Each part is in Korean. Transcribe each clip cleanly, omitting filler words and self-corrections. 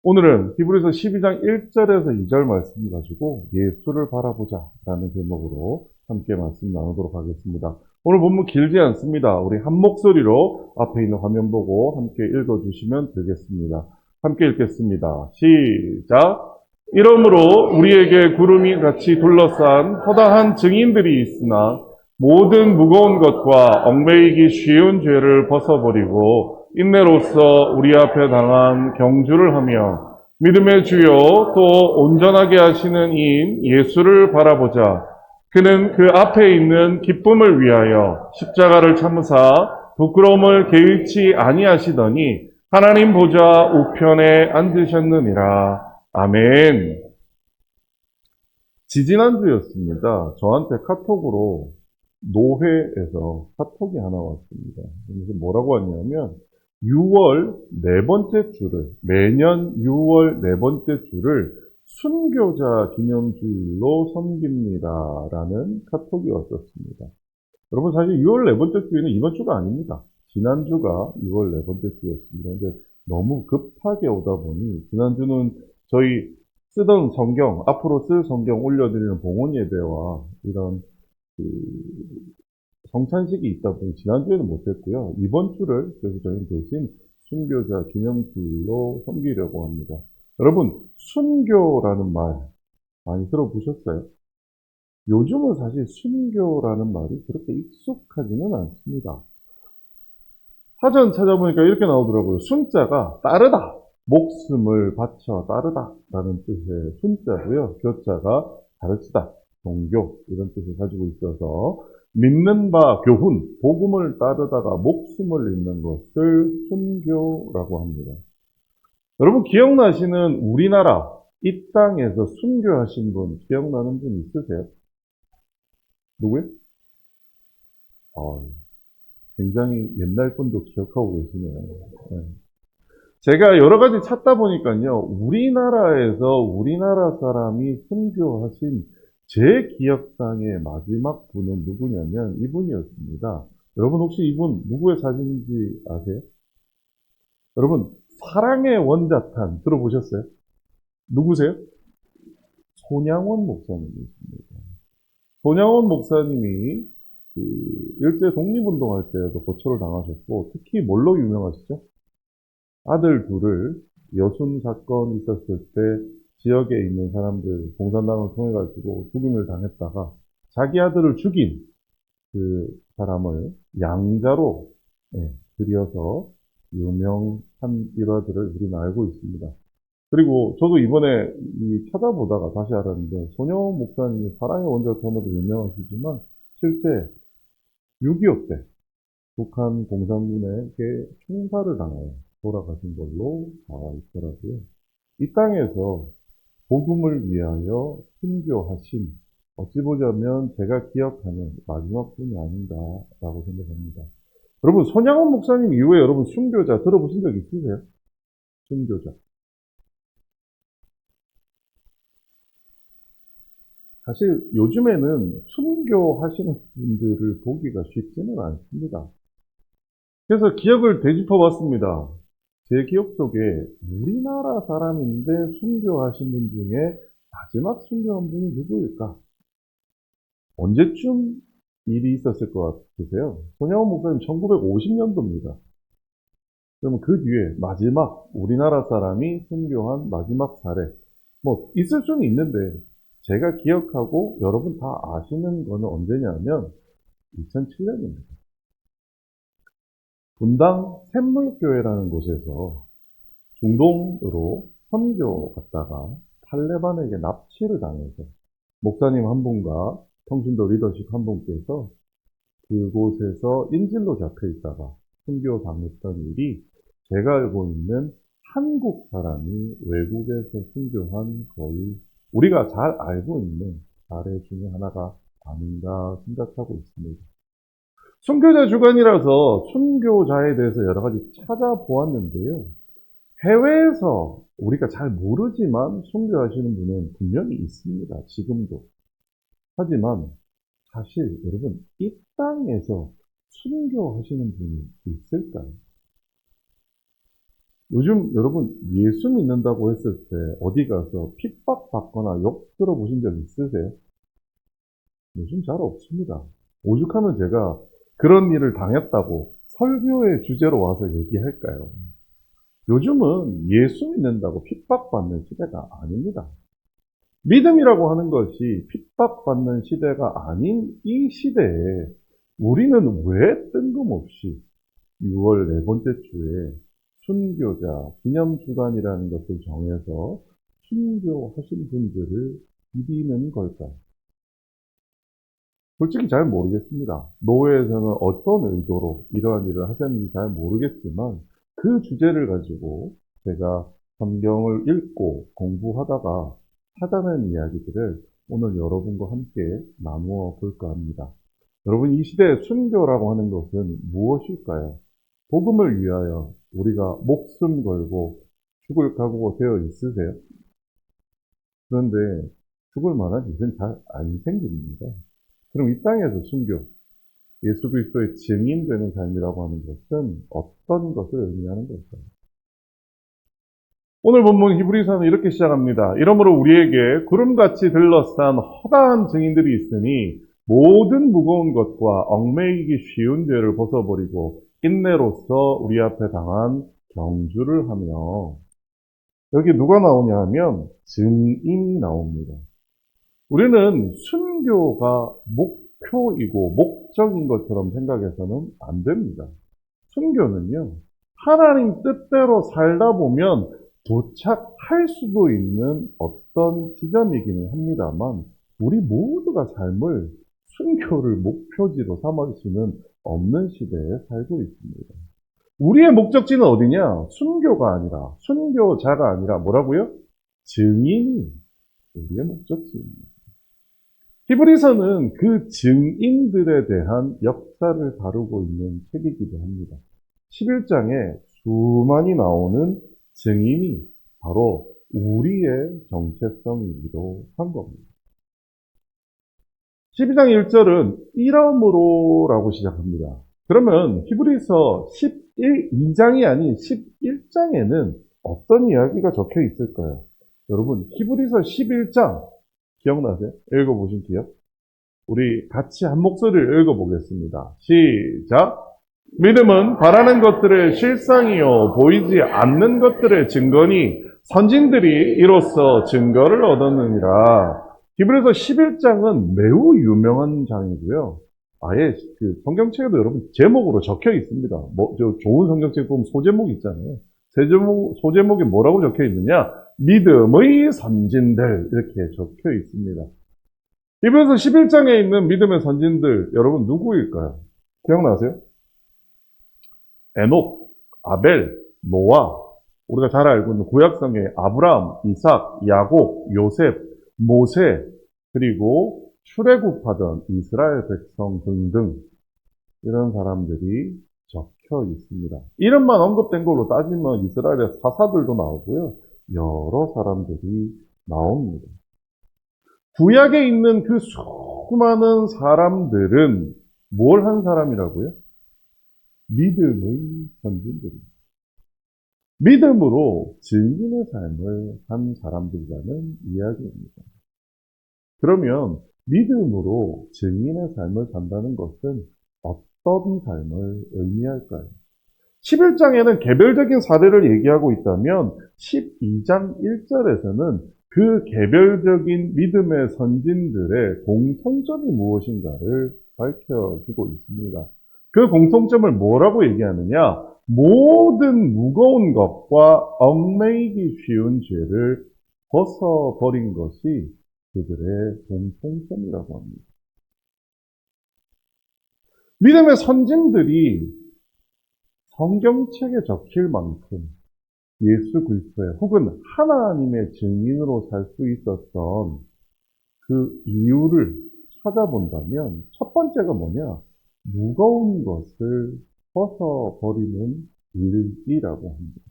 오늘은 히브리서 12장 1절에서 2절 말씀 가지고 예수를 바라보자 라는 제목으로 함께 말씀 나누도록 하겠습니다. 오늘 본문 길지 않습니다. 우리 한 목소리로 앞에 있는 화면 보고 함께 읽어주시면 되겠습니다. 함께 읽겠습니다. 시작! 이러므로 우리에게 구름이 같이 둘러싼 허다한 증인들이 있으나 모든 무거운 것과 얽매이기 쉬운 죄를 벗어버리고 인내로서 우리 앞에 당한 경주를 하며 믿음의 주요 또 온전하게 하시는 이인 예수를 바라보자. 그는 그 앞에 있는 기쁨을 위하여 십자가를 참으사 부끄러움을 개의치 아니하시더니 하나님 보좌 우편에 앉으셨느니라. 아멘. 지지난주였습니다. 저한테 카톡으로 노회에서 카톡이 하나 왔습니다. 그래서 뭐라고 왔냐면 6월 네 번째 주를, 매년 6월 네 번째 주를 순교자 기념주일로 섬깁니다. 라는 카톡이 왔었습니다. 여러분 사실 6월 네 번째 주에는 이번 주가 아닙니다. 지난주가 6월 네 번째 주였습니다. 근데 너무 급하게 오다 보니 지난주는 저희 쓰던 성경, 앞으로 쓸 성경 올려드리는 봉헌 예배와 이런 그 성찬식이 있다 보니 지난주에는 못했고요. 이번 주를 그래서 저희는 대신 순교자 기념주일로 섬기려고 합니다. 여러분, 순교라는 말 많이 들어보셨어요? 요즘은 사실 순교라는 말이 그렇게 익숙하지는 않습니다. 사전 찾아보니까 이렇게 나오더라고요. 순자가 따르다, 목숨을 바쳐 따르다 라는 뜻의 순자고요. 교자가 가르치다, 종교 이런 뜻을 가지고 있어서 믿는 바 교훈, 복음을 따르다가 목숨을 잃는 것을 순교라고 합니다. 여러분 기억나시는 우리나라 이 땅에서 순교하신 분 기억나는 분 있으세요? 누구요? 아, 굉장히 옛날 분도 기억하고 계시네요. 네. 제가 여러 가지 찾다 보니까요, 우리나라에서 우리나라 사람이 순교하신 제 기억상의 마지막 분은 누구냐면 이분이었습니다. 여러분 혹시 이분 누구의 사진인지 아세요? 여러분, 사랑의 원자탄 들어보셨어요? 누구세요? 손양원 목사님이십니다. 손양원 목사님이 그 일제 독립운동할 때에도 고초를 당하셨고, 특히 뭘로 유명하시죠? 아들 둘을 여순 사건 있었을 때 지역에 있는 사람들 공산당을 통해 가지고 죽임을 당했다가 자기 아들을 죽인 그 사람을 양자로 들여서 유명한 일화들을 우리는 알고 있습니다. 그리고 저도 이번에 찾아보다가 다시 알았는데 손영원 목사님이 사랑의 원자탄으로 유명하시지만 실제 6.25 때 북한 공산군에게 총살을 당하여 돌아가신 걸로 나와 있더라고요. 이 땅에서 복음을 위하여 순교하신 어찌 보자면 제가 기억하는 마지막 분이 아닌가라고 생각합니다. 여러분 손양원 목사님 이후에 여러분 순교자 들어보신 적 있으세요? 순교자. 사실 요즘에는 순교하시는 분들을 보기가 쉽지는 않습니다. 그래서 기억을 되짚어 봤습니다. 제 기억 속에 우리나라 사람인데 순교하신 분 중에 마지막 순교한 분이 누구일까? 언제쯤 일이 있었을 것 같으세요? 손양원 목사님 1950년도입니다. 그러면 그 뒤에 마지막 우리나라 사람이 순교한 마지막 사례 뭐 있을 수는 있는데 제가 기억하고 여러분 다 아시는 거는 언제냐면 2007년입니다. 분당 샘물교회라는 곳에서 중동으로 선교 갔다가 탈레반에게 납치를 당해서 목사님 한 분과 평신도 리더십 한 분께서 그곳에서 인질로 잡혀 있다가 순교 당했던 일이 제가 알고 있는 한국 사람이 외국에서 순교한 거의 우리가 잘 알고 있는 사례 중에 하나가 아닌가 생각하고 있습니다. 순교자 주간이라서 순교자에 대해서 여러 가지 찾아보았는데요. 해외에서 우리가 잘 모르지만 순교하시는 분은 분명히 있습니다. 지금도. 하지만 사실 여러분 이 땅에서 순교하시는 분이 있을까요? 요즘 여러분 예수 믿는다고 했을 때 어디 가서 핍박받거나 욕 들어보신 적 있으세요? 요즘 잘 없습니다. 오죽하면 제가 그런 일을 당했다고 설교의 주제로 와서 얘기할까요? 요즘은 예수 믿는다고 핍박받는 시대가 아닙니다. 믿음이라고 하는 것이 핍박받는 시대가 아닌 이 시대에 우리는 왜 뜬금없이 6월 네 번째 주에 순교자 기념주간이라는 것을 정해서 순교하신 분들을 기리는 걸까요? 솔직히 잘 모르겠습니다. 노회에서는 어떤 의도로 이러한 일을 하셨는지 잘 모르겠지만 그 주제를 가지고 제가 성경을 읽고 공부하다가 찾아낸 이야기들을 오늘 여러분과 함께 나누어 볼까 합니다. 여러분, 이 시대의 순교라고 하는 것은 무엇일까요? 복음을 위하여 우리가 목숨 걸고 죽을 각오가 되어 있으세요? 그런데 죽을 만한 일은 잘 안 생깁니다. 그럼 이 땅에서 순교, 예수 그리스도의 증인되는 삶이라고 하는 것은 어떤 것을 의미하는 걸까요? 오늘 본문 히브리서는 이렇게 시작합니다. 이러므로 우리에게 구름같이 들러싼 허다한 증인들이 있으니 모든 무거운 것과 얽매이기 쉬운 죄를 벗어버리고 인내로서 우리 앞에 당한 경주를 하며, 여기 누가 나오냐 하면 증인이 나옵니다. 우리는 순교가 목표이고 목적인 것처럼 생각해서는 안 됩니다. 순교는요, 하나님 뜻대로 살다 보면 도착할 수도 있는 어떤 지점이기는 합니다만, 우리 모두가 삶을 순교를 목표지로 삼을 수는 없는 시대에 살고 있습니다. 우리의 목적지는 어디냐? 순교가 아니라, 순교자가 아니라 뭐라고요? 증인이 우리의 목적지입니다. 히브리서는 그 증인들에 대한 역사를 다루고 있는 책이기도 합니다. 11장에 수많이 나오는 증인이 바로 우리의 정체성이기도 한 겁니다. 12장 1절은 이러므로라고 시작합니다. 그러면 히브리서 2장이 아닌 11장에는 어떤 이야기가 적혀 있을까요? 여러분, 히브리서 11장 기억나세요? 읽어보신 기억? 우리 같이 한 목소리를 읽어보겠습니다. 시작! 믿음은 바라는 것들의 실상이요 보이지 않는 것들의 증거니 선진들이 이로써 증거를 얻었느니라. 히브리서 11장은 매우 유명한 장이고요. 아예 그 성경책에도 여러분 제목으로 적혀 있습니다. 저 좋은 성경책 보면 소제목 있잖아요. 소제목에 뭐라고 적혀 있느냐? 믿음의 선진들 이렇게 적혀 있습니다. 히브리서 11장에 있는 믿음의 선진들 여러분 누구일까요? 기억나세요? 에녹, 아벨, 노아, 우리가 잘 알고 있는 구약성의 아브라함, 이삭, 야곱, 요셉, 모세, 그리고 출애굽하던 이스라엘 백성 등등 이런 사람들이 적혀 있습니다. 이름만 언급된 걸로 따지면 이스라엘의 사사들도 나오고요. 여러 사람들이 나옵니다. 구약에 있는 그 수많은 사람들은 뭘 한 사람이라고요? 믿음의 선진들입니다. 믿음으로 증인의 삶을 한 사람들이라는 이야기입니다. 그러면 믿음으로 증인의 삶을 산다는 것은 어떤 삶을 의미할까요? 11장에는 개별적인 사례를 얘기하고 있다면 12장 1절에서는 그 개별적인 믿음의 선진들의 공통점이 무엇인가를 밝혀주고 있습니다. 그 공통점을 뭐라고 얘기하느냐? 모든 무거운 것과 얽매이기 쉬운 죄를 벗어버린 것이 그들의 공통점이라고 합니다. 믿음의 선진들이 성경책에 적힐 만큼 예수 그리스도의 혹은 하나님의 증인으로 살 수 있었던 그 이유를 찾아본다면 첫 번째가 뭐냐? 무거운 것을 벗어버리는 일이라고 합니다.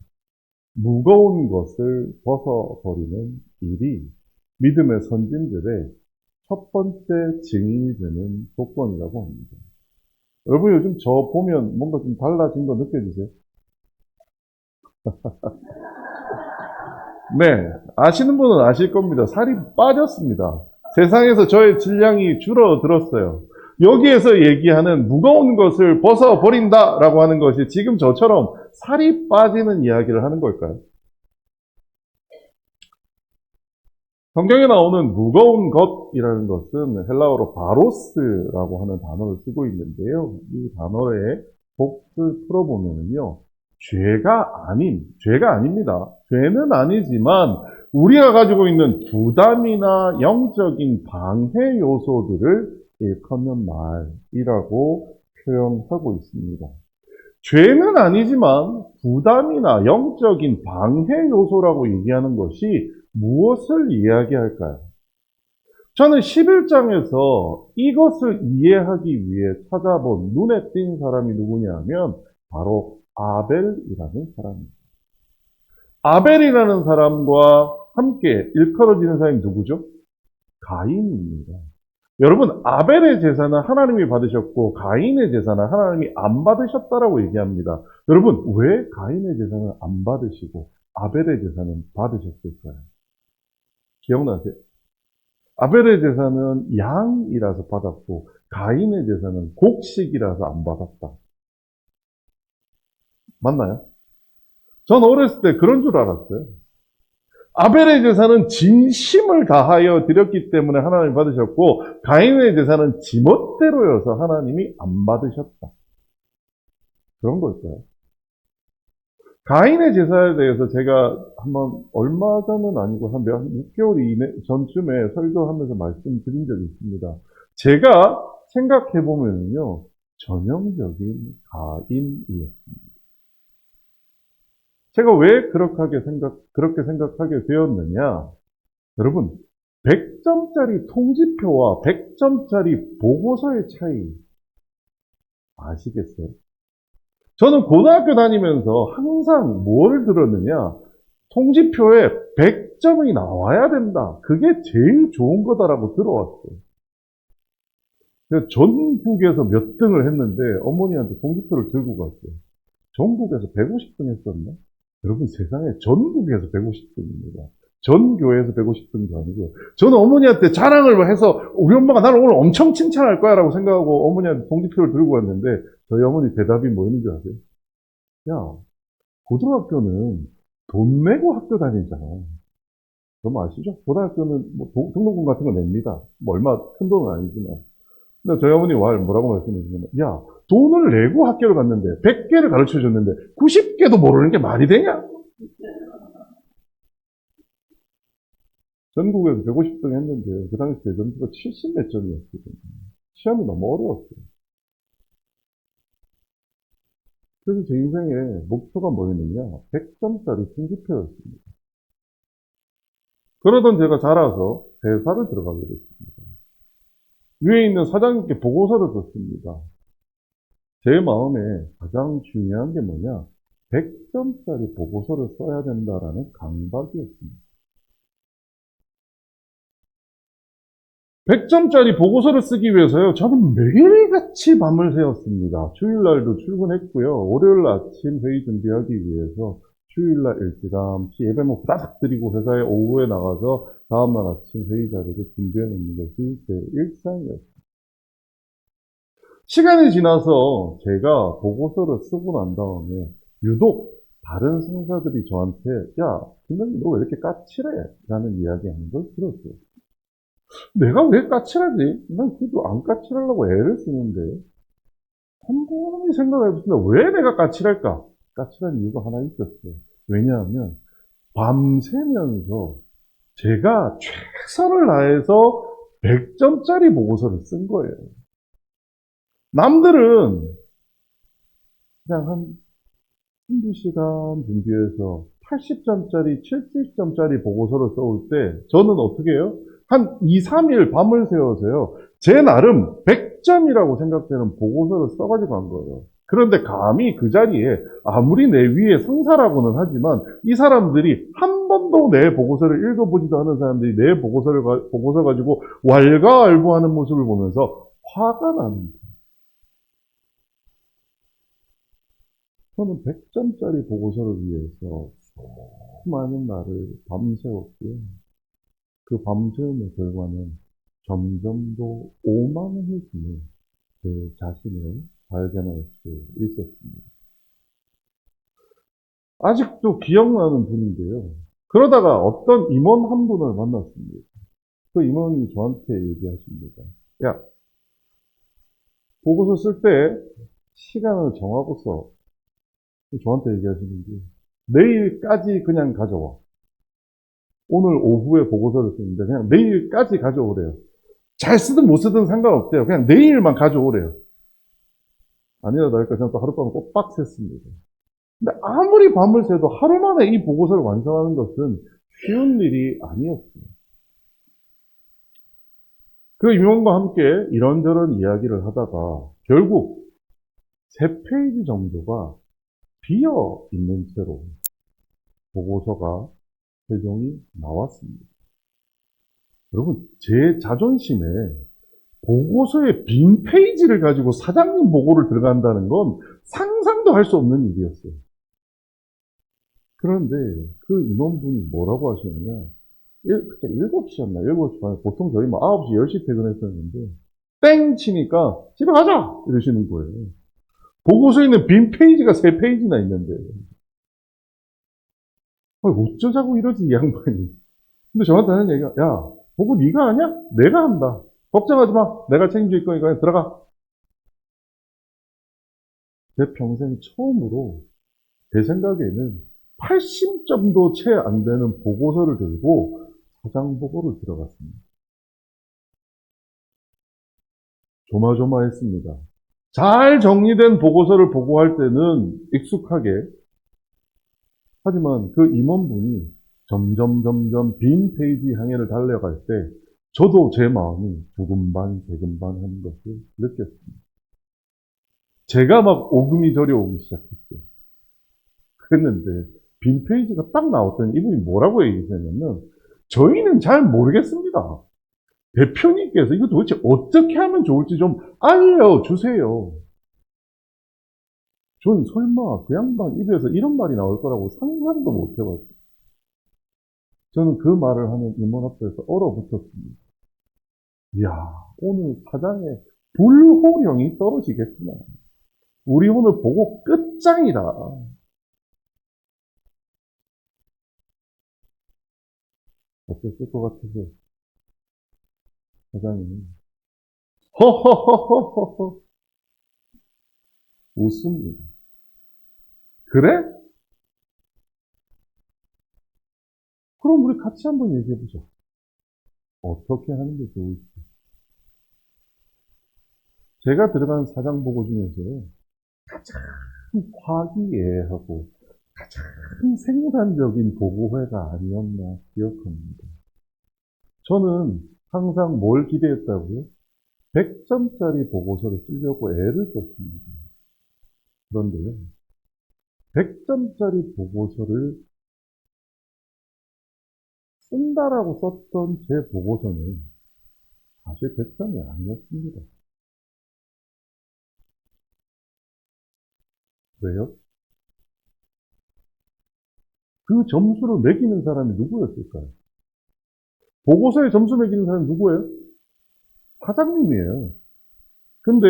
무거운 것을 벗어버리는 일이 믿음의 선진들의 첫 번째 증인이 되는 조건이라고 합니다. 여러분 요즘 저 보면 뭔가 좀 달라진 거 느껴지세요? 네, 아시는 분은 아실 겁니다. 살이 빠졌습니다. 세상에서 저의 질량이 줄어들었어요. 여기에서 얘기하는 무거운 것을 벗어버린다라고 하는 것이 지금 저처럼 살이 빠지는 이야기를 하는 걸까요? 성경에 나오는 무거운 것이라는 것은 헬라어로 바로스라고 하는 단어를 쓰고 있는데요. 이 단어의 복을 풀어보면요. 죄가 아닙니다. 죄는 아니지만 우리가 가지고 있는 부담이나 영적인 방해 요소들을 일컫는 말이라고 표현하고 있습니다. 죄는 아니지만 부담이나 영적인 방해 요소라고 얘기하는 것이 무엇을 이야기할까요? 저는 11장에서 이것을 이해하기 위해 찾아본 눈에 띈 사람이 누구냐 하면 바로 아벨이라는 사람입니다. 아벨이라는 사람과 함께 일컬어지는 사람이 누구죠? 가인입니다. 여러분, 아벨의 제사는 하나님이 받으셨고 가인의 제사는 하나님이 안 받으셨다라고 얘기합니다. 여러분, 왜 가인의 제사는 안 받으시고 아벨의 제사는 받으셨을까요? 기억나세요? 아벨의 제사는 양이라서 받았고 가인의 제사는 곡식이라서 안 받았다. 맞나요? 전 어렸을 때 그런 줄 알았어요. 아벨의 제사는 진심을 다하여 드렸기 때문에 하나님이 받으셨고 가인의 제사는 지멋대로여서 하나님이 안 받으셨다. 그런 걸까요? 가인의 제사에 대해서 제가 한번 얼마 전은 아니고 한 6개월 전쯤에 설교하면서 말씀드린 적이 있습니다. 제가 생각해보면요, 전형적인 가인이었습니다. 제가 왜 그렇게 생각하게 되었느냐? 여러분, 100점짜리 통지표와 100점짜리 보고서의 차이 아시겠어요? 저는 고등학교 다니면서 항상 뭘 들었느냐? 통지표에 100점이 나와야 된다. 그게 제일 좋은 거다라고 들어왔어요. 그래서 전국에서 몇 등을 했는데 어머니한테 통지표를 들고 갔어요. 전국에서 150등 했었나? 여러분, 세상에 전국에서 150등입니다. 전 교회에서 150등도 아니고요. 저는 어머니한테 자랑을 해서 우리 엄마가 나를 오늘 엄청 칭찬할 거야 라고 생각하고 어머니한테 통지표를 들고 왔는데 저희 어머니 대답이 뭐였는지 아세요? 야, 고등학교는 돈 내고 학교 다니잖아. 여러분 아시죠? 고등학교는 뭐 등록금 같은 거 냅니다. 뭐 얼마 큰 돈은 아니지만. 근데 저희 어머니 뭐라고 말씀하시냐면, 야, 돈을 내고 학교를 갔는데 100개를 가르쳐 줬는데 90개도 모르는 게 말이 되냐? 전국에서 150등 했는데 그 당시 대점수가 70 몇 점이었거든요. 시험이 너무 어려웠어요. 그래서 제 인생의 목표가 뭐였느냐? 100점짜리 통지표였습니다. 그러던 제가 자라서 대사를 들어가게 됐습니다. 위에 있는 사장님께 보고서를 썼습니다. 제 마음에 가장 중요한 게 뭐냐? 100점짜리 보고서를 써야 된다라는 강박이었습니다. 100점짜리 보고서를 쓰기 위해서요, 저는 매일같이 밤을 새웠습니다. 주일날도 출근했고요. 월요일 아침 회의 준비하기 위해서 주일날 일찌감치 예배목 따닥 드리고 회사에 오후에 나가서 다음날 아침 회의 자료를 준비해 놓는 것이 제 일상이었습니다. 시간이 지나서 제가 보고서를 쓰고 난 다음에 유독 다른 상사들이 저한테 야, 김명희 너 왜 이렇게 까칠해? 라는 이야기하는 걸 들었어요. 내가 왜 까칠하지? 난 그래도 안 까칠하려고 애를 쓰는데 곰곰이 생각해보습니다. 왜 내가 까칠할까? 까칠한 이유가 하나 있었어요. 왜냐하면 밤새면서 제가 최선을 다해서 100점짜리 보고서를 쓴 거예요. 남들은 그냥 한두 시간 준비해서 80점짜리, 70점짜리 보고서를 써올 때 저는 어떻게 해요? 한 2, 3일 밤을 새워서요. 제 나름 100점이라고 생각되는 보고서를 써가지고 간 거예요. 그런데 감히 그 자리에 아무리 내 위에 상사라고는 하지만 이 사람들이 한 번도 내 보고서를 읽어보지도 않은 사람들이 내 보고서 가지고 왈가왈부하는 모습을 보면서 화가 나는 거예요. 저는 100점짜리 보고서를 위해서 수많은 날을 밤새웠고요. 그 밤새움의 결과는 점점 더 오만해지는 제 자신을 발견할 수 있었습니다. 아직도 기억나는 분인데요. 그러다가 어떤 임원 한 분을 만났습니다. 그 임원이 저한테 얘기하십니다. 야, 보고서 쓸 때 시간을 정하고 써. 저한테 얘기하시는 게 내일까지 그냥 가져와. 오늘 오후에 보고서를 쓰는데 그냥 내일까지 가져오래요. 잘 쓰든 못 쓰든 상관없대요. 그냥 내일만 가져오래요. 아니라 다를까 저는 또 하룻밤을 꼭 빡셌습니다. 근데 아무리 밤을 새도 하루 만에 이 보고서를 완성하는 것은 쉬운 일이 아니었어요. 그 임원과 함께 이런저런 이야기를 하다가 결국 3페이지 정도가 비어 있는 채로 보고서가 최종이 나왔습니다. 여러분, 제 자존심에 보고서에 빈 페이지를 가지고 사장님 보고를 들어간다는 건 상상도 할 수 없는 일이었어요. 그런데 그 임원분이 뭐라고 하시느냐. 그때 7시였나? 7시 반에 보통 저희 뭐 9시, 10시 퇴근했었는데 땡 치니까 집에 가자! 이러시는 거예요. 보고서에 있는 빈 페이지가 3페이지나 있는데 어쩌자고 이러지 이 양반이. 근데 저한테 하는 얘기가 야 보고 네가 하냐? 내가 한다. 걱정하지 마. 내가 책임질 거니까 그냥 들어가. 제 평생 처음으로 제 생각에는 80점도 채 안 되는 보고서를 들고 사장 보고를 들어갔습니다. 조마조마했습니다. 잘 정리된 보고서를 보고할 때는 익숙하게, 하지만 그 임원분이 점점 빈 페이지 향해를 달려갈 때 저도 제 마음이 두근반 세근반 하는 것을 느꼈습니다. 제가 막 오금이 저려오기 시작했어요. 그랬는데 빈 페이지가 딱 나왔더니 이분이 뭐라고 얘기했냐면 저희는 잘 모르겠습니다. 대표님께서 이거 도대체 어떻게 하면 좋을지 좀 알려주세요. 전 설마 그 양반 입에서 이런 말이 나올 거라고 상상도 못 해봤어요. 저는 그 말을 하는 임원 앞에서 얼어붙었습니다. 이야, 오늘 사장의 불호령이 떨어지겠구나. 우리 오늘 보고 끝장이다. 어땠을 것 같으세요? 사장님. 허허허허허 웃습니다. 그래? 그럼 우리 같이 한번 얘기해보자. 어떻게 하는 게 좋을지. 제가 들어간 사장 보고 중에서요. 가장 화기애애하고 가장 생산적인 보고회가 아니었나 기억합니다. 저는 항상 뭘 기대했다고요? 100점짜리 보고서를 쓰려고 애를 썼습니다. 그런데요, 100점짜리 보고서를 쓴다라고 썼던 제 보고서는 사실 100점이 아니었습니다. 왜요? 그 점수를 매기는 사람이 누구였을까요? 보고서에 점수 매기는 사람이 누구예요? 사장님이에요. 근데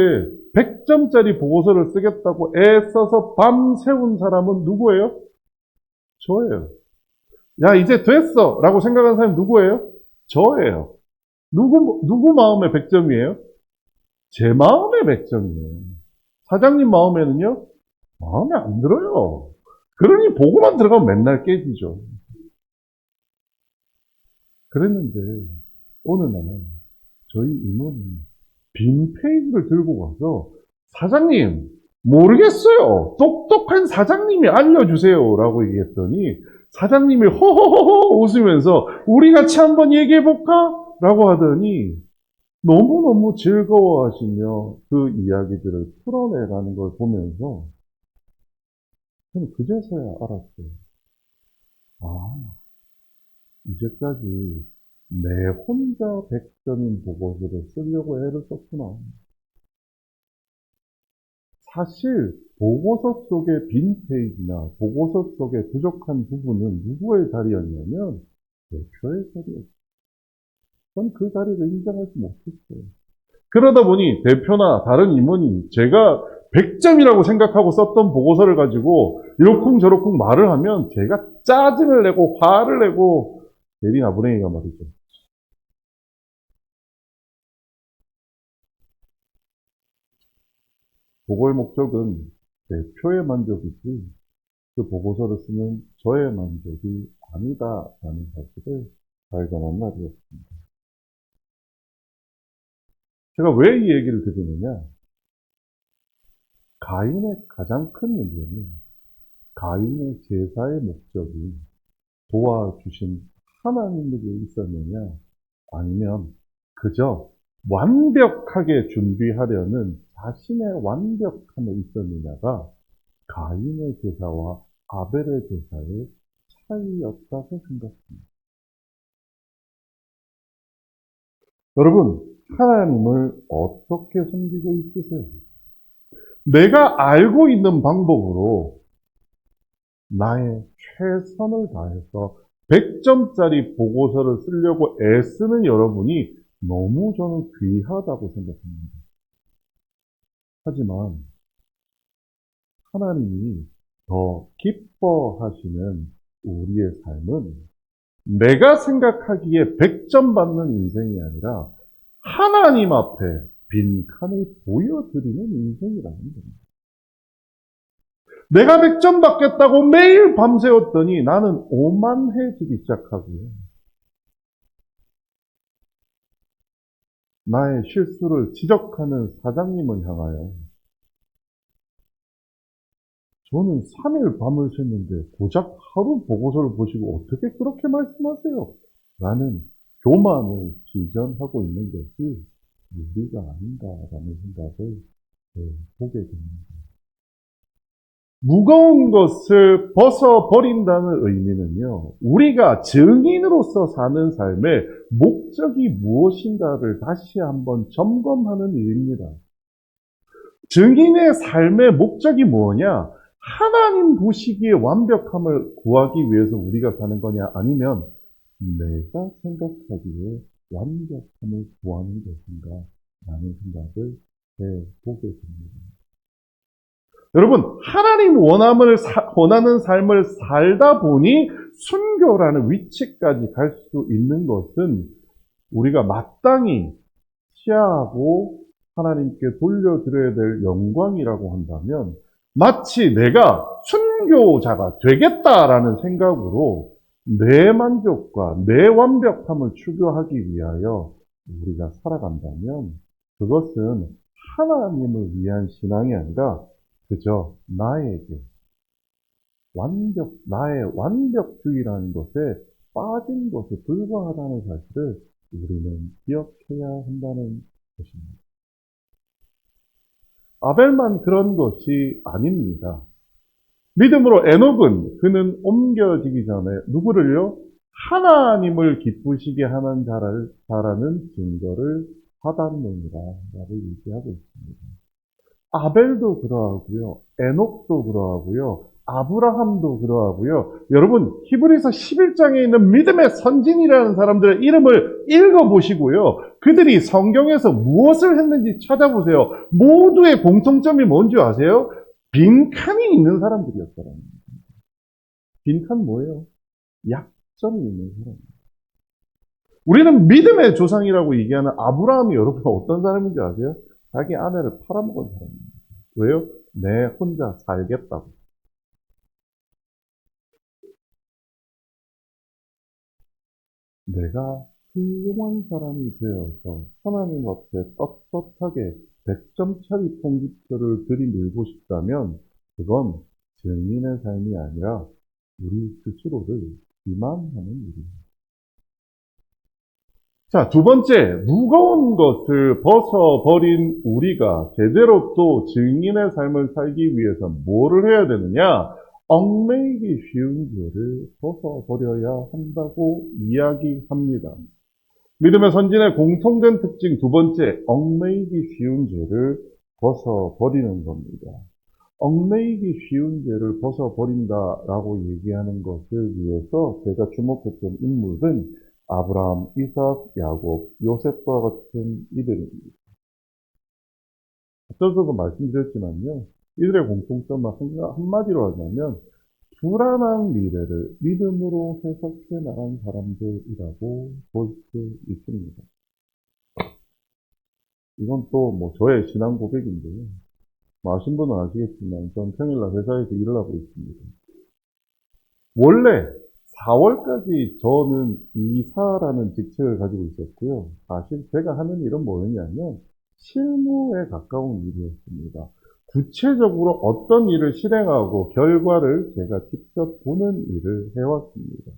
100점짜리 보고서를 쓰겠다고 애써서 밤 새운 사람은 누구예요? 저예요. 야, 이제 됐어! 라고 생각하는 사람이 누구예요? 저예요. 누구 마음에 100점이에요? 제 마음에 100점이에요. 사장님 마음에는요? 마음에 안 들어요. 그러니 보고만 들어가면 맨날 깨지죠. 그랬는데, 어느 날, 저희 임원이 빈 페이지를 들고 가서, 사장님, 모르겠어요. 똑똑한 사장님이 알려주세요. 라고 얘기했더니, 사장님이 호호호호 웃으면서, 우리 같이 한번 얘기해볼까? 라고 하더니, 너무너무 즐거워하시며 그 이야기들을 풀어내가는 걸 보면서, 저는 그제서야 알았어요. 아, 이제까지 내 혼자 100점인 보고서를 쓰려고 애를 썼구나. 사실 보고서 속의 빈 페이지나 보고서 속의 부족한 부분은 누구의 자리였냐면 대표의 자리였어요. 전 그 자리를 인정하지 못했어요. 그러다 보니 대표나 다른 임원이 제가 100점이라고 생각하고 썼던 보고서를 가지고 이러쿵저러쿵 말을 하면 제가 짜증을 내고 화를 내고 내리나부랭이가 말이죠. 보고의 목적은 대표의 만족이지 그 보고서를 쓰는 저의 만족이 아니다라는 사실을 발견한 날이었습니다. 제가 왜 이 얘기를 드리느냐? 가인의 가장 큰 문제는 가인의 제사의 목적이 도와주신 하나님에게 있었느냐, 아니면 그저 완벽하게 준비하려는 자신의 완벽함에 있었느냐가 가인의 제사와 아벨의 제사의 차이였다고 생각합니다. 여러분, 하나님을 어떻게 섬기고 있으세요? 내가 알고 있는 방법으로 나의 최선을 다해서 100점짜리 보고서를 쓰려고 애쓰는 여러분이 너무 저는 귀하다고 생각합니다. 하지만 하나님이 더 기뻐하시는 우리의 삶은 내가 생각하기에 100점 받는 인생이 아니라 하나님 앞에 빈칸을 보여드리는 인생이라는 겁니다. 내가 100점 받겠다고 매일 밤새웠더니 나는 오만해지기 시작하고요. 나의 실수를 지적하는 사장님을 향하여 저는 3일 밤을 샜는데 고작 하루 보고서를 보시고 어떻게 그렇게 말씀하세요? 라는 교만을 시전하고 있는 것이 우리가 아닌가라는 생각을 보게 됩니다. 무거운 것을 벗어버린다는 의미는요, 우리가 증인으로서 사는 삶의 목적이 무엇인가를 다시 한번 점검하는 일입니다. 증인의 삶의 목적이 뭐냐? 하나님 보시기에 완벽함을 구하기 위해서 우리가 사는 거냐? 아니면 내가 생각하기에 완벽함을 구하는 것인가? 라는 생각을 해보게 됩니다. 여러분, 하나님 원하는 삶을 살다 보니 순교라는 위치까지 갈 수 있는 것은 우리가 마땅히 취하고 하나님께 돌려드려야 될 영광이라고 한다면 마치 내가 순교자가 되겠다라는 생각으로 내 만족과 내 완벽함을 추구하기 위하여 우리가 살아간다면 그것은 하나님을 위한 신앙이 아니라 그저 나의 완벽주의라는 것에 빠진 것에 불과하다는 사실을 우리는 기억해야 한다는 것입니다. 아벨만 그런 것이 아닙니다. 믿음으로 에녹은 그는 옮겨지기 전에 누구를요? 하나님을 기쁘시게 하는 자라는 증거를 받았느니라 라고 얘기하고 있습니다. 아벨도 그러하고요. 에녹도 그러하고요. 아브라함도 그러하고요. 여러분, 히브리서 11장에 있는 믿음의 선진이라는 사람들의 이름을 읽어보시고요. 그들이 성경에서 무엇을 했는지 찾아보세요. 모두의 공통점이 뭔지 아세요? 빈칸이 있는 사람들이었다는 겁니다. 빈칸 뭐예요? 약점이 있는 사람입니다. 우리는 믿음의 조상이라고 얘기하는 아브라함이 여러분 어떤 사람인지 아세요? 자기 아내를 팔아먹은 사람입니다. 왜요? 내 혼자 살겠다고. 내가 훌륭한 사람이 되어서 하나님 앞에 떳떳하게 100점짜리 통지표를 들이밀고 싶다면 그건 증인의 삶이 아니라 우리 스스로를 기만하는 일입니다. 자, 두 번째, 무거운 것을 벗어버린 우리가 제대로 또 증인의 삶을 살기 위해서 뭐를 해야 되느냐? 얽매이기 쉬운 죄를 벗어버려야 한다고 이야기합니다. 믿음의 선진의 공통된 특징 두 번째, 얽매이기 쉬운 죄를 벗어버리는 겁니다. 얽매이기 쉬운 죄를 벗어버린다라고 얘기하는 것을 위해서 제가 주목했던 인물은 아브라함, 이삭, 야곱, 요셉과 같은 이들입니다. 앞서서도 말씀드렸지만요. 이들의 공통점은 한마디로 하자면 불안한 미래를 믿음으로 해석해 나간 사람들이라고 볼 수 있습니다. 이건 또 저의 신앙 고백인데요. 아신 분은 아시겠지만 전 평일날 회사에서 일을 하고 있습니다. 원래 4월까지 저는 이사라는 직책을 가지고 있었고요. 사실 제가 하는 일은 뭐였냐면 실무에 가까운 일이었습니다. 구체적으로 어떤 일을 실행하고 결과를 제가 직접 보는 일을 해왔습니다.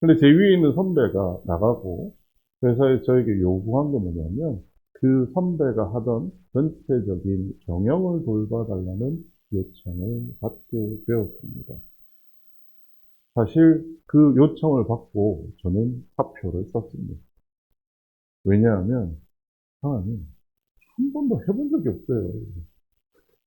근데 제 위에 있는 선배가 나가고 회사에 저에게 요구한 게 뭐냐면 그 선배가 하던 전체적인 경영을 돌봐달라는 요청을 받게 되었습니다. 사실 그 요청을 받고 저는 사표를 썼습니다. 왜냐하면 하나님 한 번도 해본 적이 없어요.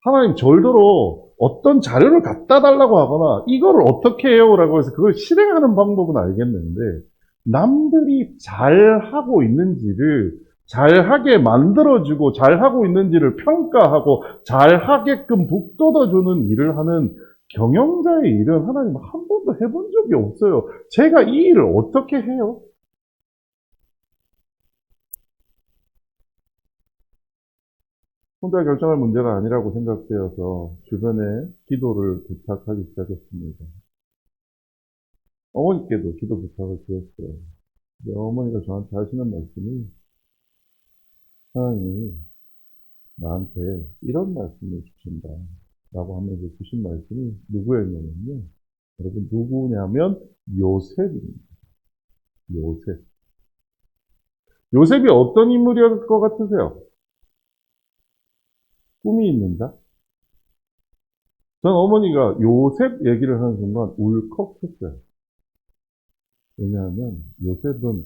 하나님 절대로 어떤 자료를 갖다 달라고 하거나 이거를 어떻게 해요? 라고 해서 그걸 실행하는 방법은 알겠는데 남들이 잘하고 있는지를 잘하게 만들어주고 잘하고 있는지를 평가하고 잘하게끔 북돋아주는 일을 하는 경영자의 일은 하나님 한 번도 해본 적이 없어요. 제가 이 일을 어떻게 해요? 혼자 결정할 문제가 아니라고 생각되어서 주변에 기도를 부탁하기 시작했습니다. 어머니께도 기도 부탁을 드렸어요. 근데 어머니가 저한테 하시는 말씀이 하나님이 나한테 이런 말씀을 주신다 라고 하면서 주신 말씀이 누구였냐면요. 여러분 누구냐면 요셉입니다. 요셉. 요셉이 어떤 인물이었을 것 같으세요? 꿈이 있는 자? 전 어머니가 요셉 얘기를 하는 순간 울컥했어요. 왜냐하면 요셉은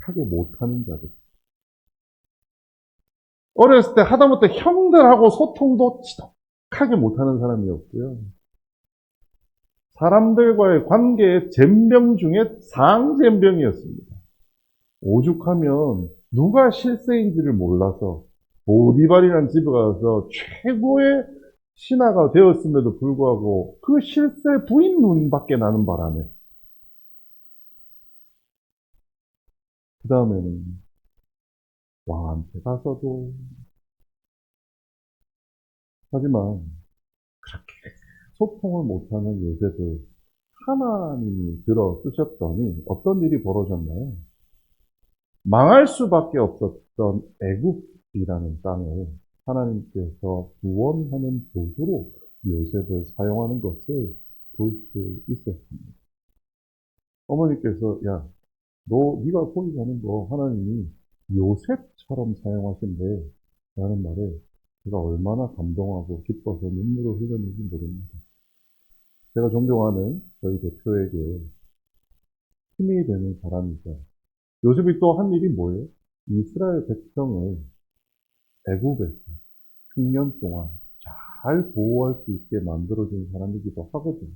하게 못하는 자들. 어렸을 때 하다못해 형들하고 소통도 지독하게 못하는 사람이었고요. 사람들과의 관계의 젬병 중에 상젬병이었습니다. 오죽하면 누가 실세인지를 몰라서 보디발이라는 집에 가서 최고의 신하가 되었음에도 불구하고 그 실세 부인 눈밖에 나는 바람에 그 다음에는 왕한테 가서도 하지만 그렇게 소통을 못하는 요셉을 하나님이 들어 쓰셨더니 어떤 일이 벌어졌나요? 망할 수밖에 없었던 애굽이라는 땅을 하나님께서 구원하는 도구로 요셉을 사용하는 것을 볼 수 있었습니다. 어머니께서 야, 네가 거기 가는 거 하나님이 요셉처럼 사용하신대 라는 말에 제가 얼마나 감동하고 기뻐서 눈물을 흘렸는지 모릅니다. 제가 존경하는 저희 대표에게 힘이 되는 사람이자 요셉이 또 한 일이 뭐예요? 이스라엘 백성을 애굽에서 6년 동안 잘 보호할 수 있게 만들어준 사람이기도 하거든요.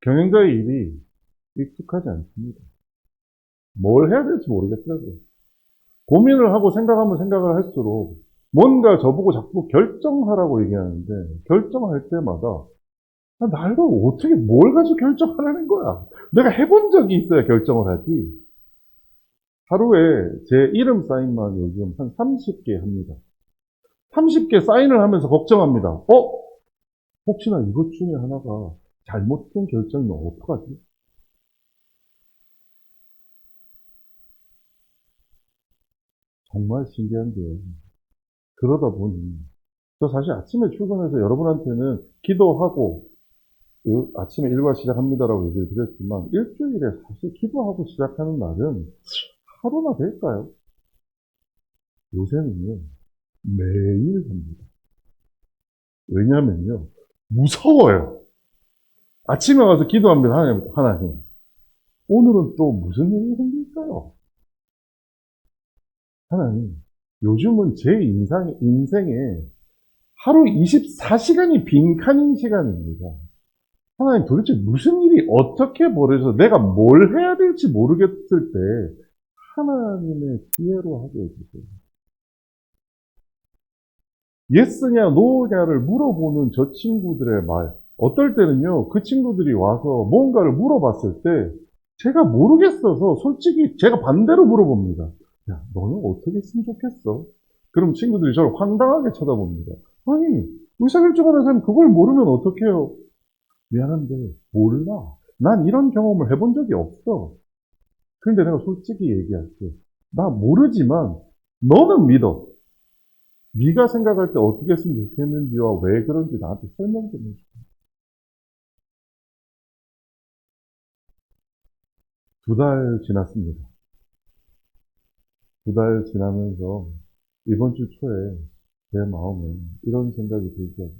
경영자의 일이 익숙하지 않습니다. 뭘 해야 될지 모르겠더라고요. 고민을 하고 생각하면 생각을 할수록 뭔가 저보고 자꾸 결정하라고 얘기하는데 결정할 때마다 나도 어떻게 뭘 가지고 결정하라는 거야. 내가 해본 적이 있어야 결정을 하지. 하루에 제 이름 사인만 요즘 한 30개 합니다. 30개 사인을 하면서 걱정합니다. 혹시나 이것 중에 하나가 잘못된 결정이면 어떡하지? 정말 신기한 게 그러다 보니 저 사실 아침에 출근해서 여러분한테는 기도하고 아침에 일과 시작합니다라고 얘기를 드렸지만 일주일에 사실 기도하고 시작하는 날은 하루나 될까요? 요새는요 매일 합니다. 왜냐면요 무서워요. 아침에 가서 기도합니다. 하나님. 오늘은 또 무슨 일이 생길까요? 하나님, 요즘은 제 인생에 하루 24시간이 빈칸인 시간입니다. 하나님, 도대체 무슨 일이 어떻게 벌어져서 내가 뭘 해야 될지 모르겠을 때 하나님의 지혜로 하게 해주세요. 예스냐 노냐를 물어보는 저 친구들의 말. 어떨 때는요, 그 친구들이 와서 뭔가를 물어봤을 때 제가 모르겠어서 솔직히 제가 반대로 물어봅니다. 야, 너는 어떻게 했으면 좋겠어? 그럼 친구들이 저를 황당하게 쳐다봅니다. 아니, 의사결정하는 사람이 그걸 모르면 어떡해요? 미안한데, 몰라. 난 이런 경험을 해본 적이 없어. 그런데 내가 솔직히 얘기할게. 나 모르지만 너는 믿어. 네가 생각할 때 어떻게 했으면 좋겠는지와 왜 그런지 나한테 설명 좀 해줘. 2달 지났습니다. 2달 지나면서 이번 주 초에 제 마음에 이런 생각이 들더라고요.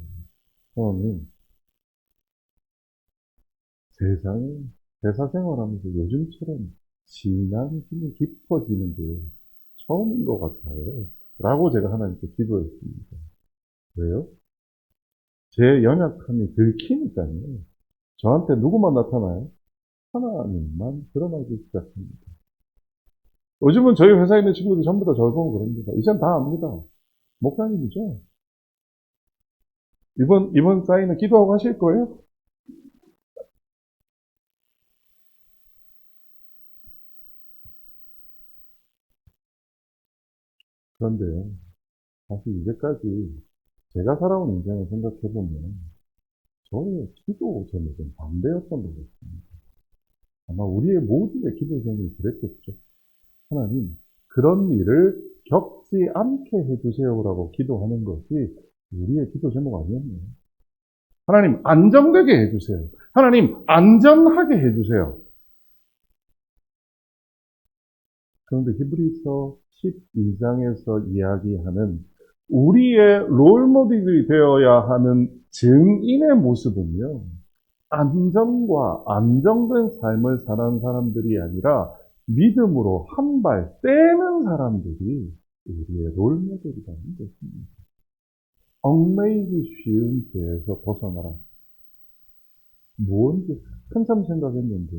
하나님, 세상에 회사 생활하면서 요즘처럼 진한 힘이 깊어지는 게 처음인 것 같아요. 라고 제가 하나님께 기도했습니다. 왜요? 제 연약함이 들키니까요. 저한테 누구만 나타나요? 하나님만 드러나기 시작합니다. 요즘은 저희 회사에 있는 친구들이 전부 다 저를 보고 그럽니다. 이젠 다 압니다. 목사님이죠? 이번 사인은 기도하고 하실 거예요? 그런데요, 사실 이제까지 제가 살아온 인생을 생각해보면 저의 기도 제목은 담대였던 것 같습니다. 아마 우리의 모두의 기도 제목이 그랬겠죠. 하나님, 그런 일을 겪지 않게 해주세요라고 기도하는 것이 우리의 기도 제목 아니었나요? 하나님, 안정되게 해주세요. 하나님, 안전하게 해주세요. 그런데 히브리서 12장에서 이야기하는 우리의 롤모델이 되어야 하는 증인의 모습은요, 안정과 안정된 삶을 사는 사람들이 아니라 믿음으로 한 발 떼는 사람들이 우리의 롤모델이라는 것입니다. 얽매이기 쉬운 죄에서 벗어나라. 뭔지 한참 생각했는데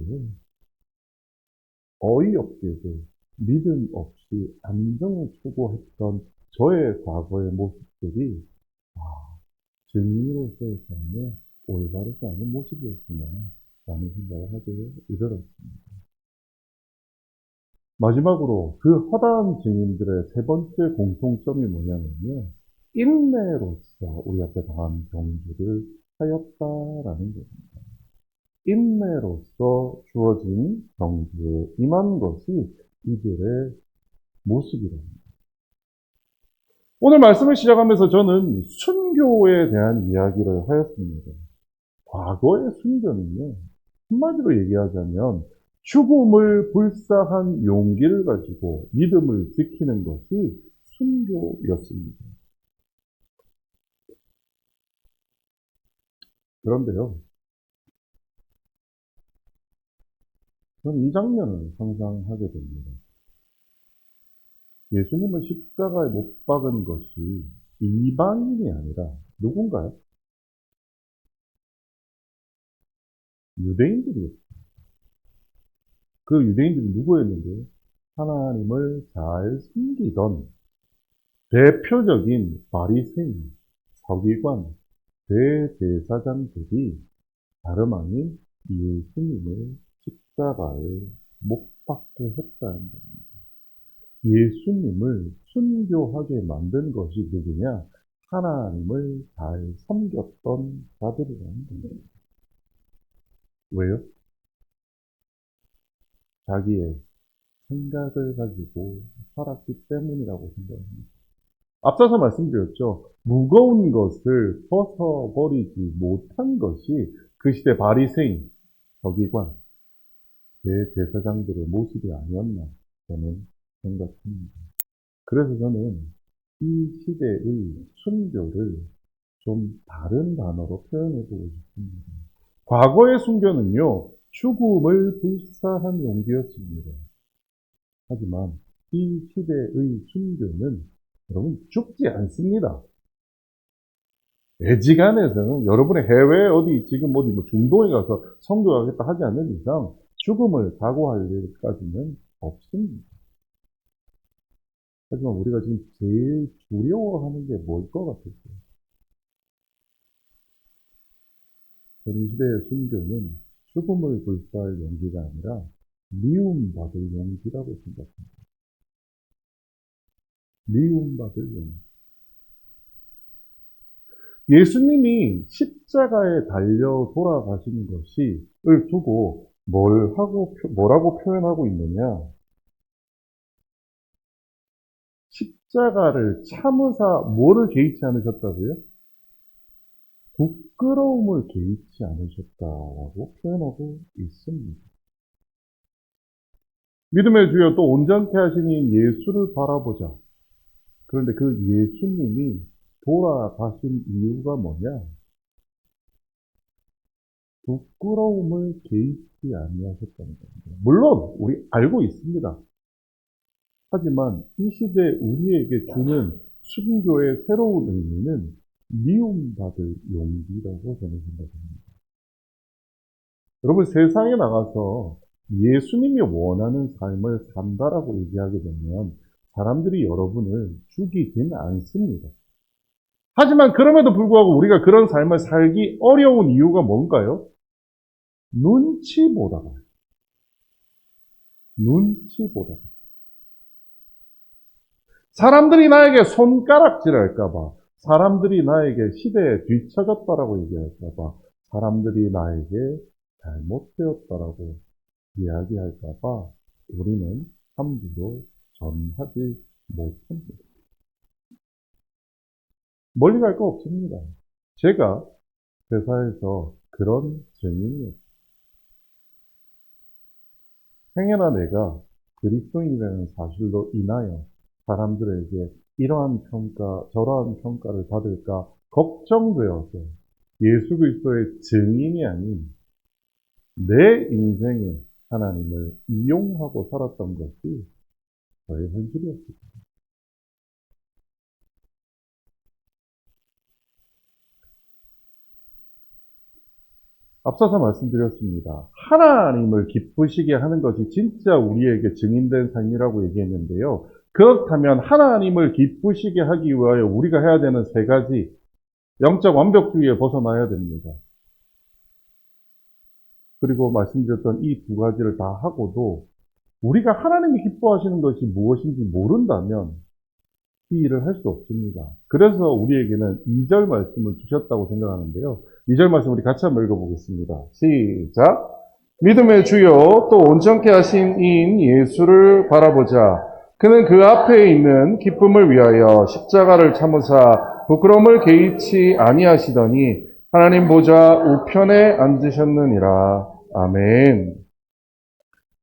어이없게도 믿음 없이 안정을 추구했던 저의 과거의 모습들이 증인으로서의 삶에 올바르지 않은 모습이었구나 라는 생각을 하게 이르렀습니다. 마지막으로 그 허다한 증인들의 세 번째 공통점이 뭐냐면요. 인내로서 우리 앞에 당한 경주를 하였다라는 겁니다. 인내로서 주어진 경주에 임한 것이 이들의 모습이랍니다. 오늘 말씀을 시작하면서 저는 순교에 대한 이야기를 하였습니다. 과거의 순교는요, 한마디로 얘기하자면 죽음을 불사한 용기를 가지고 믿음을 지키는 것이 순교였습니다. 그런데요, 저는 이 장면을 상상하게 됩니다. 예수님을 십자가에 못 박은 것이 이방인이 아니라 누군가요? 유대인들이었어요. 그 유대인들이 누구였는데요? 하나님을 잘 섬기던 대표적인 바리새인, 서기관, 대제사장들이 다름 아닌 예수님을 십자가에 못 박게 했다는 겁니다. 예수님을 순교하게 만든 것이 누구냐? 하나님을 잘 섬겼던 자들이라는 겁니다. 왜요? 자기의 생각을 가지고 살았기 때문이라고 생각합니다. 앞서서 말씀드렸죠. 무거운 것을 벗어버리지 못한 것이 그 시대 바리새인, 서기관, 대제사장들의 모습이 아니었나 저는 생각합니다. 그래서 저는 이 시대의 순교를 좀 다른 단어로 표현해보고 싶습니다. 과거의 순교는요, 죽음을 불사한 용기였습니다. 하지만 이 시대의 순교는 여러분 죽지 않습니다. 애지간해서는 여러분의 해외 어디 지금 어디 뭐 중동에 가서 선교하겠다 하지 않는 이상 죽음을 각오할 일까지는 없습니다. 하지만 우리가 지금 제일 두려워하는 게 뭘 것 같을까요? 이 시대의 순교는 죽음을 불사할 용기가 아니라 미움받을 용기라고 생각합니다. 미움받을 용기. 예수님이 십자가에 달려 돌아가신 것을 두고 뭐라고 표현하고 있느냐? 십자가를 참으사 뭐를 개의치 않으셨다고요? 부끄러움을 개의치 않으셨다라고 표현하고 있습니다. 믿음의 주여 또 온전케 하시니 예수를 바라보자. 그런데 그 예수님이 돌아가신 이유가 뭐냐? 부끄러움을 개의치 아니하셨다는 겁니다. 물론 우리 알고 있습니다. 하지만 이 시대 우리에게 주는 순교의 새로운 의미는 미움받을 용기라고 저는 생각합니다. 여러분 세상에 나가서 예수님이 원하는 삶을 산다라고 얘기하게 되면 사람들이 여러분을 죽이진 않습니다. 하지만 그럼에도 불구하고 우리가 그런 삶을 살기 어려운 이유가 뭔가요? 눈치 보다가. 눈치 보다가. 사람들이 나에게 손가락질할까봐, 사람들이 나에게 시대에 뒤처졌다라고 얘기할까봐, 사람들이 나에게 잘못되었다라고 이야기할까봐 우리는 함부로 전하지 못합니다. 멀리 갈 거 없습니다. 제가 회사에서 그런 증인이었어요. 행여나 내가 그리스도인이라는 사실로 인하여 사람들에게 이러한 평가, 저러한 평가를 받을까 걱정되어서 예수 그리스도의 증인이 아닌 내 인생에 하나님을 이용하고 살았던 것이 저의 현실이었습니다. 앞서서 말씀드렸습니다. 하나님을 기쁘시게 하는 것이 진짜 우리에게 증인된 삶이라고 얘기했는데요. 그렇다면 하나님을 기쁘시게 하기 위하여 우리가 해야 되는 세 가지 영적 완벽주의에 벗어나야 됩니다. 그리고 말씀드렸던 이 두 가지를 다 하고도 우리가 하나님이 기뻐하시는 것이 무엇인지 모른다면 이 일을 할 수 없습니다. 그래서 우리에게는 2절 말씀을 주셨다고 생각하는데요. 2절 말씀 우리 같이 한번 읽어보겠습니다. 시작! 믿음의 주요 또 온전케 하신 이인 예수를 바라보자. 그는 그 앞에 있는 기쁨을 위하여 십자가를 참으사 부끄러움을 개의치 아니하시더니 하나님 보좌 우편에 앉으셨느니라. 아멘.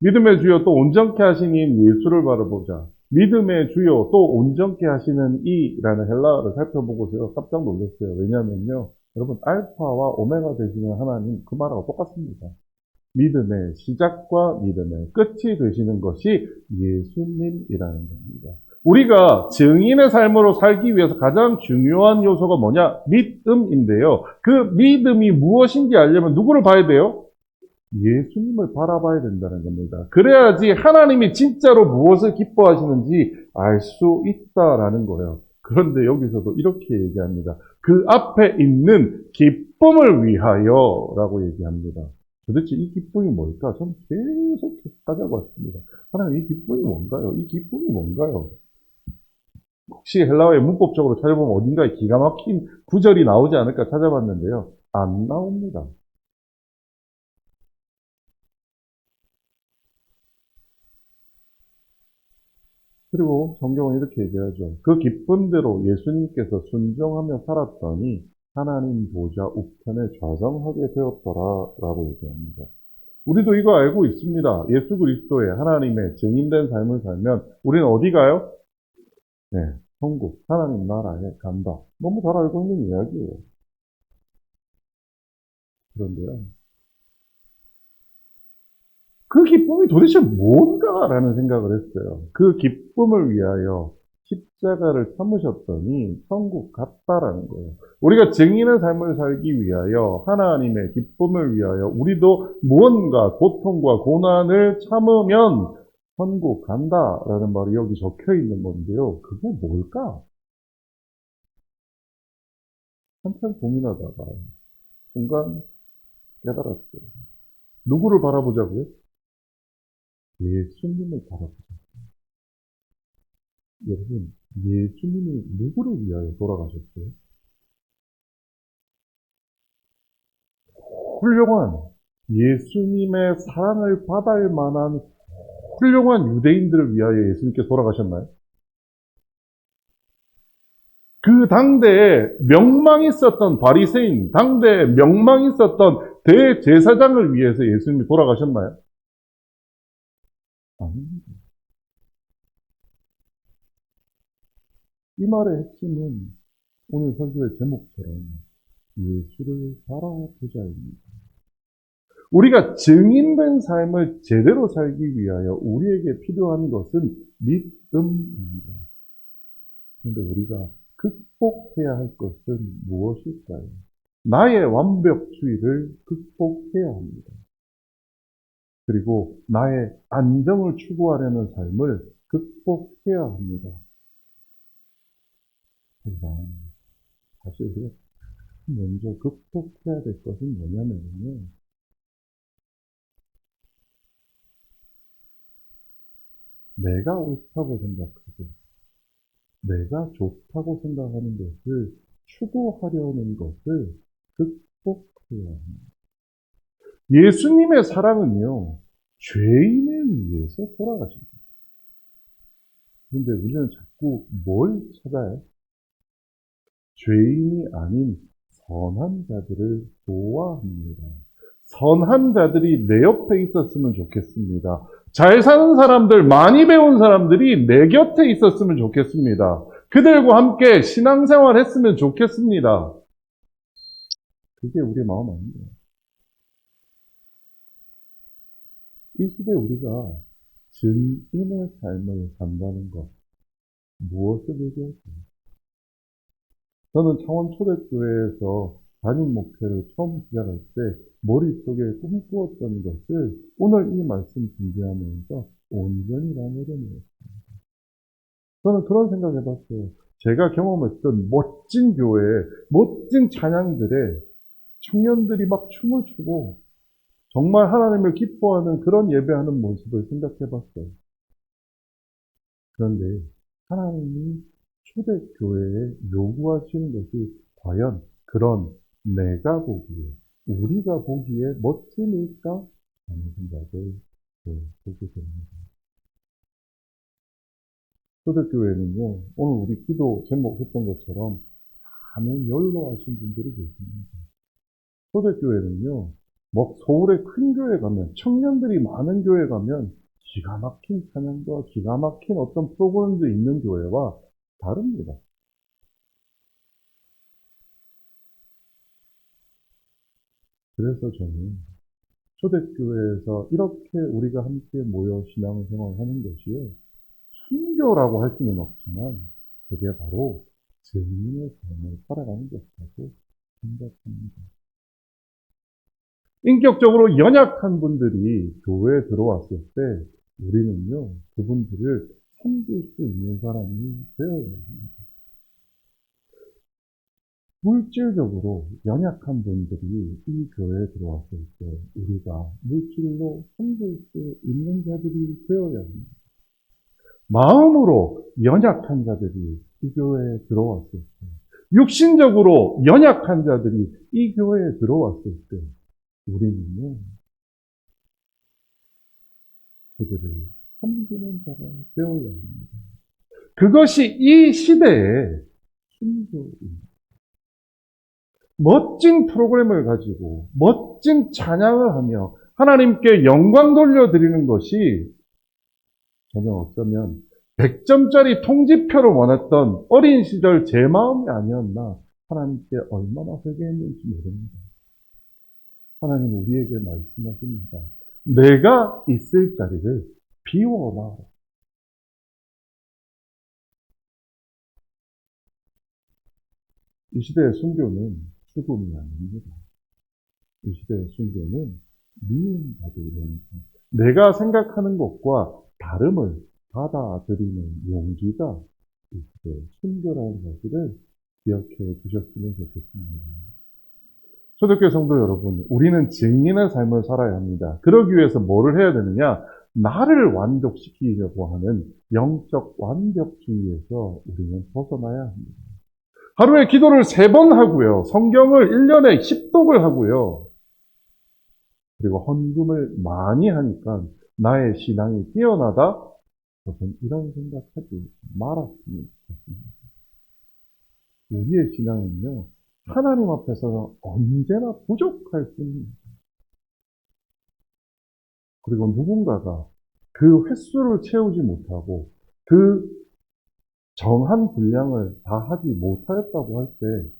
믿음의 주요 또 온전케 하신 이인 예수를 바라보자. 믿음의 주요 또 온전케 하시는 이라는 헬라어를 살펴보고서 깜짝 놀랐어요. 왜냐하면요. 여러분 알파와 오메가 되시는 하나님 그 말하고 똑같습니다. 믿음의 시작과 믿음의 끝이 되시는 것이 예수님이라는 겁니다. 우리가 증인의 삶으로 살기 위해서 가장 중요한 요소가 뭐냐? 믿음인데요. 그 믿음이 무엇인지 알려면 누구를 봐야 돼요? 예수님을 바라봐야 된다는 겁니다. 그래야지 하나님이 진짜로 무엇을 기뻐하시는지 알 수 있다라는 거예요. 그런데 여기서도 이렇게 얘기합니다. 그 앞에 있는 기쁨을 위하여 라고 얘기합니다. 도대체 이 기쁨이 뭘까? 저는 계속 찾아봤습니다. 하나님 이 기쁨이 뭔가요? 이 기쁨이 뭔가요? 혹시 헬라어의 문법적으로 찾아보면 어딘가에 기가 막힌 구절이 나오지 않을까 찾아봤는데요. 안 나옵니다. 그리고 성경은 이렇게 얘기하죠. 그 기쁨대로 예수님께서 순종하며 살았더니 하나님 보좌 우편에 좌정하게 되었더라라고 얘기합니다. 우리도 이거 알고 있습니다. 예수 그리스도의 하나님의 증인된 삶을 살면 우리는 어디 가요? 네, 천국, 하나님 나라에 간다. 너무 잘 알고 있는 이야기예요. 그런데요. 그 기쁨이 도대체 뭔가라는 생각을 했어요. 그 기쁨을 위하여 십자가를 참으셨더니 천국 갔다라는 거예요. 우리가 증인의 삶을 살기 위하여 하나님의 기쁨을 위하여 우리도 무언가 고통과 고난을 참으면 천국 간다라는 말이 여기 적혀 있는 건데요. 그게 뭘까? 한참 고민하다가 순간 깨달았어요. 누구를 바라보자고요? 예수님을 바라보자. 여러분, 예수님이 누구를 위하여 돌아가셨어요? 훌륭한 예수님의 사랑을 받을 만한 훌륭한 유대인들을 위하여 예수님께서 돌아가셨나요? 그 당대에 명망 있었던 바리새인, 당대에 명망 있었던 대제사장을 위해서 예수님이 돌아가셨나요? 아닙니다. 이 말의 핵심은 오늘 설교의 제목처럼 예수를 바라보자입니다. 우리가 증인된 삶을 제대로 살기 위하여 우리에게 필요한 것은 믿음입니다. 그런데 우리가 극복해야 할 것은 무엇일까요? 나의 완벽주의를 극복해야 합니다. 그리고 나의 안정을 추구하려는 삶을 극복해야 합니다. 그러나 사실 우리가 먼저 극복해야 될 것은 뭐냐면요. 내가 옳다고 생각하고 내가 좋다고 생각하는 것을 추구하려는 것을 극복해야 합니다. 예수님의 사랑은요, 죄인을 위해서 돌아가십니다. 그런데 우리는 자꾸 뭘 찾아요? 죄인이 아닌 선한 자들을 좋아합니다. 선한 자들이 내 옆에 있었으면 좋겠습니다. 잘 사는 사람들, 많이 배운 사람들이 내 곁에 있었으면 좋겠습니다. 그들과 함께 신앙생활 했으면 좋겠습니다. 그게 우리의 마음 아닙니다. 이 시대에 우리가 증인의 삶을 산다는 것, 무엇을 얘기할까요? 저는 창원초대교회에서 담임 목회를 처음 시작할 때 머릿속에 꿈꾸었던 것을 오늘 이 말씀 준비하면서 온전히 나누려내었습니다. 저는 그런 생각을 해봤어요. 제가 경험했던 멋진 교회, 멋진 찬양들에 청년들이 막 춤을 추고 정말 하나님을 기뻐하는 그런 예배하는 모습을 생각해봤어요. 그런데 하나님이 초대교회에 요구하시는 것이 과연 그런 내가 보기에, 우리가 보기에 멋짐일까? 하는 생각을 보게 됩니다. 초대교회는요, 오늘 우리 기도 제목 했던 것처럼 많은 연로하신 분들이 계십니다. 초대교회는요, 뭐 서울의 큰 교회 가면, 청년들이 많은 교회 가면 기가 막힌 찬양과 기가 막힌 어떤 프로그램도 있는 교회와 다릅니다. 그래서 저는 초대교회에서 이렇게 우리가 함께 모여 신앙생활하는 것이요, 순교라고 할 수는 없지만 그게 바로 증인의 삶을 살아가는 것이라고 생각합니다. 인격적으로 연약한 분들이 교회에 들어왔을 때 우리는요, 그분들을 섬길 수 있는 사람이 되어야 합니다. 물질적으로 연약한 분들이 이 교회에 들어왔을 때 우리가 물질로 섬길 수 있는 자들이 되어야 합니다. 마음으로 연약한 자들이 이 교회에 들어왔을 때, 육신적으로 연약한 자들이 이 교회에 들어왔을 때 우리는요, 그들을 섬기는 자가 되어야 합니다. 그것이 이 시대의 순교입니다. 멋진 프로그램을 가지고 멋진 찬양을 하며 하나님께 영광 돌려드리는 것이 저는 어쩌면 100점짜리 통지표를 원했던 어린 시절 제 마음이 아니었나, 하나님께 얼마나 회개했는지 모릅니다. 하나님 우리에게 말씀하십니다. 내가 있을 자리를 비워놔라. 이 시대의 순교는 죽음이 아닙니다. 이 시대의 순교는 미움받을 용기. 내가 생각하는 것과 다름을 받아들이는 용기가 이 시대의 순교라는 사실을 기억해 주셨으면 좋겠습니다. 초대교회 성도 여러분, 우리는 증인의 삶을 살아야 합니다. 그러기 위해서 뭐를 해야 되느냐? 나를 완벽시키려고 하는 영적 완벽주의에서 우리는 벗어나야 합니다. 하루에 기도를 3번 하고요. 성경을 1년에 10독을 하고요. 그리고 헌금을 많이 하니까 나의 신앙이 뛰어나다? 저는 이런 생각하지 말았으면 좋겠습니다. 우리의 신앙은요, 하나님 앞에서는 언제나 부족할 뿐입니다. 그리고 누군가가 그 횟수를 채우지 못하고 그 정한 분량을 다 하지 못하였다고 할 때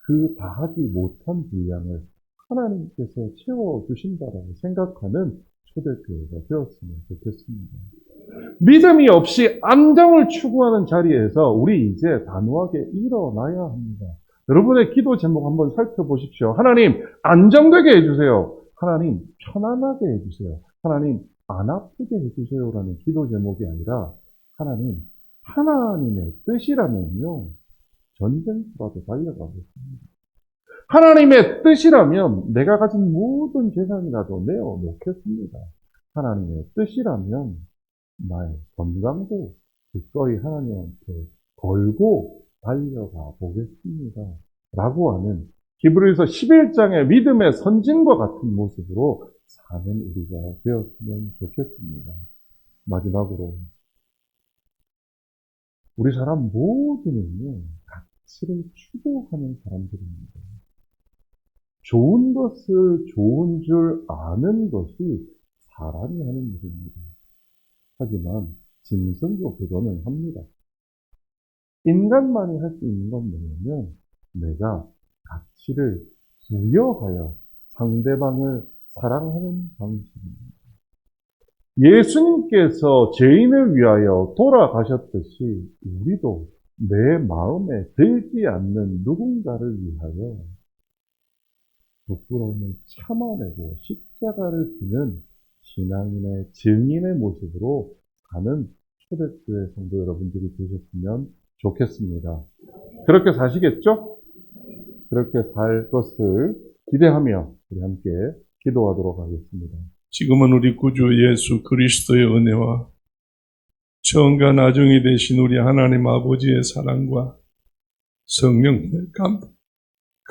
그 다 하지 못한 분량을 하나님께서 채워주신다라고 생각하는 초대교회가 되었으면 좋겠습니다. 믿음이 없이 안정을 추구하는 자리에서 우리 이제 단호하게 일어나야 합니다. 여러분의 기도 제목 한번 살펴보십시오. 하나님, 안정되게 해주세요. 하나님, 편안하게 해주세요. 하나님, 안 아프게 해주세요라는 기도 제목이 아니라 하나님, 하나님의 뜻이라면요, 전쟁수라도 달려가겠습니다. 하나님의 뜻이라면 내가 가진 모든 재산이라도 내어놓겠습니다. 하나님의 뜻이라면 나의 건강도 기꺼이 하나님한테 걸고 달려가 보겠습니다. 라고 하는 히브리서 11장의 믿음의 선진과 같은 모습으로 사는 우리가 되었으면 좋겠습니다. 마지막으로 우리 사람 모두는요, 가치를 추구하는 사람들입니다. 좋은 것을 좋은 줄 아는 것이 사람이 하는 일입니다. 하지만 짐승도 그거는 합니다. 인간만이 할 수 있는 건 뭐냐면 내가 가치를 부여하여 상대방을 사랑하는 방식입니다. 예수님께서 죄인을 위하여 돌아가셨듯이 우리도 내 마음에 들지 않는 누군가를 위하여 부끄러움을 참아내고 십자가를 지는 신앙인의 증인의 모습으로 사는 초대교회 성도 여러분들이 되셨으면 좋겠습니다. 그렇게 사시겠죠? 그렇게 살 것을 기대하며 우리 함께 기도하도록 하겠습니다. 지금은 우리 구주 예수 그리스도의 은혜와 처음과 나중이 되신 우리 하나님 아버지의 사랑과 성령의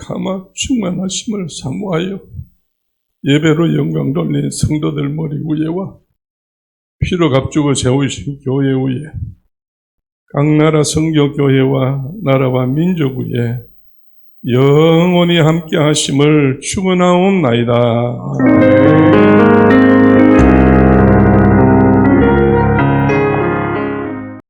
감화 충만하심을 사모하여 예배로 영광 돌린 성도들 머리 위에와 피로 값주고 세우신 교회 위에 각 나라 성교교회와 나라와 민족 위에 영원히 함께 하심을 축원하옵나이다.